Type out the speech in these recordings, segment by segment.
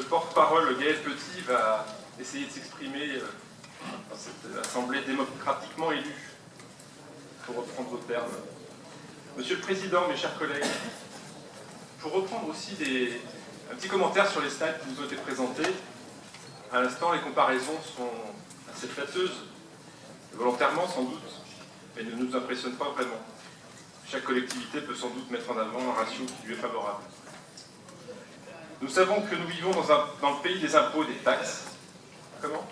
porte-parole Gaël Petit va essayer de s'exprimer dans cette assemblée démocratiquement élue, pour reprendre vos termes. Monsieur le Président, mes chers collègues, pour reprendre aussi un petit commentaire sur les slides qui nous ont été présentés, à l'instant, les comparaisons sont assez flatteuses, volontairement sans doute, mais ne nous impressionnent pas vraiment. Chaque collectivité peut sans doute mettre en avant un ratio qui lui est favorable. Nous savons que nous vivons dans le pays des impôts et des taxes. Comment?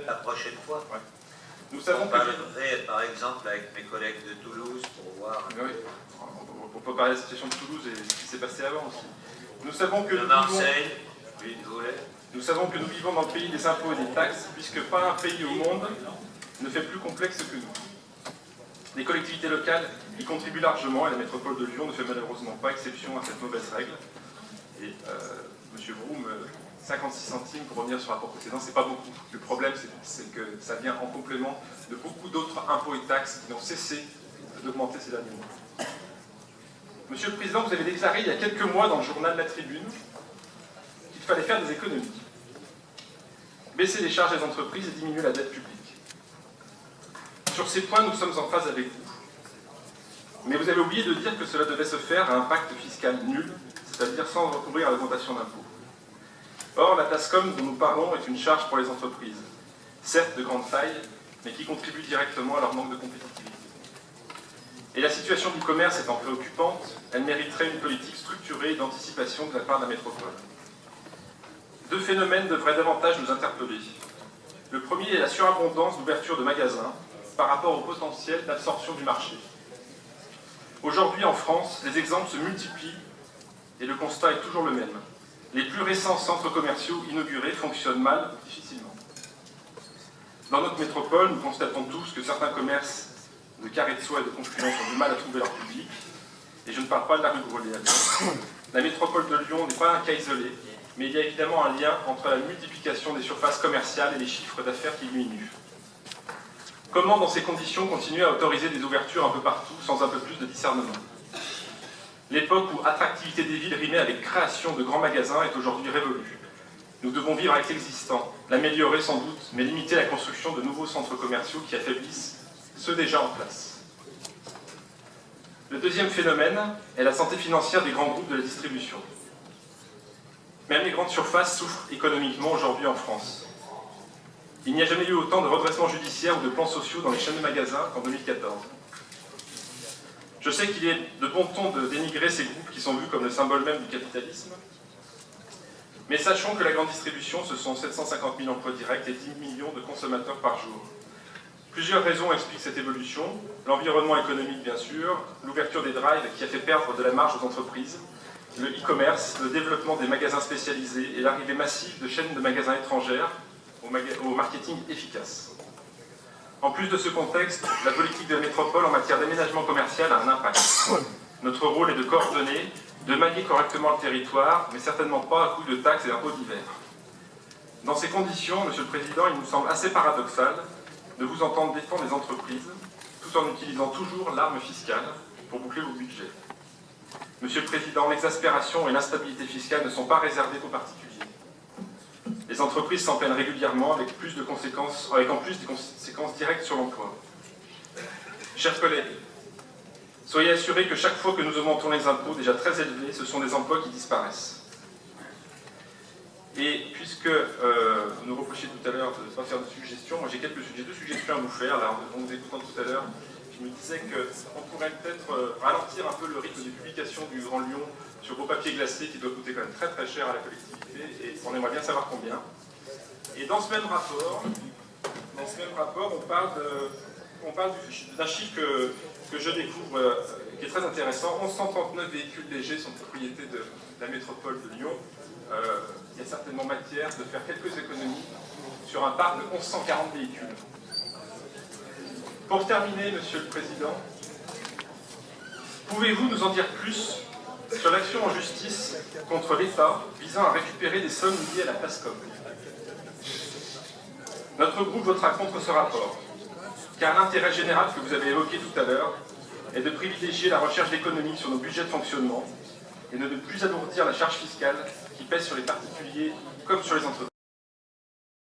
La prochaine fois. Ouais. Nous savons on parlerait par exemple avec mes collègues de Toulouse pour voir... Oui, on peut parler de la situation de Toulouse et ce qui s'est passé avant aussi. Nous savons que de Marseille, oui, nous savons que nous vivons dans le pays des impôts et des taxes, puisque pas un pays au monde ne fait plus complexe que nous. Les collectivités locales y contribuent largement et la métropole de Lyon ne fait malheureusement pas exception à cette mauvaise règle. Et M. Vroom, 56 centimes pour revenir sur le rapport précédent, c'est pas beaucoup. Le problème, c'est que ça vient en complément de beaucoup d'autres impôts et taxes qui n'ont cessé d'augmenter ces derniers mois. Monsieur le Président, vous avez déclaré il y a quelques mois dans le journal La Tribune qu'il fallait faire des économies, baisser les charges des entreprises et diminuer la dette publique. Sur ces points, nous sommes en phase avec vous. Mais vous avez oublié de dire que cela devait se faire à un pacte fiscal nul, c'est-à-dire sans recourir à l'augmentation d'impôts. Or, la TASCOM dont nous parlons est une charge pour les entreprises, certes de grande taille, mais qui contribue directement à leur manque de compétitivité. Et la situation du commerce étant préoccupante, elle mériterait une politique structurée et d'anticipation de la part de la métropole. Deux phénomènes devraient davantage nous interpeller. Le premier est la surabondance d'ouverture de magasins par rapport au potentiel d'absorption du marché. Aujourd'hui, en France, les exemples se multiplient et le constat est toujours le même. Les plus récents centres commerciaux inaugurés fonctionnent mal ou difficilement. Dans notre métropole, nous constatons tous que certains commerces de carrés de soie et de confluence ont du mal à trouver leur public, et je ne parle pas de la rue Grolet. La métropole de Lyon n'est pas un cas isolé, mais il y a évidemment un lien entre la multiplication des surfaces commerciales et les chiffres d'affaires qui diminuent. Comment, dans ces conditions, continuer à autoriser des ouvertures un peu partout sans un peu plus de discernement? L'époque où attractivité des villes rimait avec création de grands magasins est aujourd'hui révolue. Nous devons vivre avec l'existant, l'améliorer sans doute, mais limiter la construction de nouveaux centres commerciaux qui affaiblissent ceux déjà en place. Le deuxième phénomène est la santé financière des grands groupes de la distribution. Même les grandes surfaces souffrent économiquement aujourd'hui en France. Il n'y a jamais eu autant de redressements judiciaires ou de plans sociaux dans les chaînes de magasins qu'en 2014. Je sais qu'il est de bon ton de dénigrer ces groupes qui sont vus comme le symbole même du capitalisme, mais sachons que la grande distribution, ce sont 750 000 emplois directs et 10 millions de consommateurs par jour. Plusieurs raisons expliquent cette évolution. L'environnement économique, bien sûr, l'ouverture des drives qui a fait perdre de la marge aux entreprises, le e-commerce, le développement des magasins spécialisés et l'arrivée massive de chaînes de magasins étrangères au marketing efficace. En plus de ce contexte, la politique de la métropole en matière d'aménagement commercial a un impact. Notre rôle est de coordonner, de manier correctement le territoire, mais certainement pas à coup de taxes et d'impôts divers. Dans ces conditions, Monsieur le Président, il nous semble assez paradoxal de vous entendre défendre les entreprises, tout en utilisant toujours l'arme fiscale pour boucler vos budgets. Monsieur le Président, l'exaspération et l'instabilité fiscale ne sont pas réservées qu'aux particuliers. Les entreprises s'en plaignent régulièrement avec en plus des conséquences directes sur l'emploi. Chers collègues, soyez assurés que chaque fois que nous augmentons les impôts, déjà très élevés, ce sont des emplois qui disparaissent. Et puisque vous nous reprochez tout à l'heure de ne pas faire de suggestions, moi j'ai deux suggestions à vous faire. Là, en vous écoutant tout à l'heure, je me disais qu'on pourrait peut-être ralentir un peu le rythme de publication du Grand Lyon sur vos papiers glacés qui doit coûter quand même très très cher à la collectivité, et on aimerait bien savoir combien. Et dans ce même rapport, on parle d'un chiffre que je découvre, qui est très intéressant. 1139 véhicules légers sont propriété de la métropole de Lyon. Il y a certainement matière de faire quelques économies sur un parc de 1140 véhicules. Pour terminer, Monsieur le Président, pouvez-vous nous en dire plus sur l'action en justice contre l'État visant à récupérer des sommes liées à la TASCOM? Notre groupe votera contre ce rapport, car l'intérêt général que vous avez évoqué tout à l'heure est de privilégier la recherche d'économies sur nos budgets de fonctionnement et de ne plus alourdir la charge fiscale qui pèse sur les particuliers comme sur les entreprises.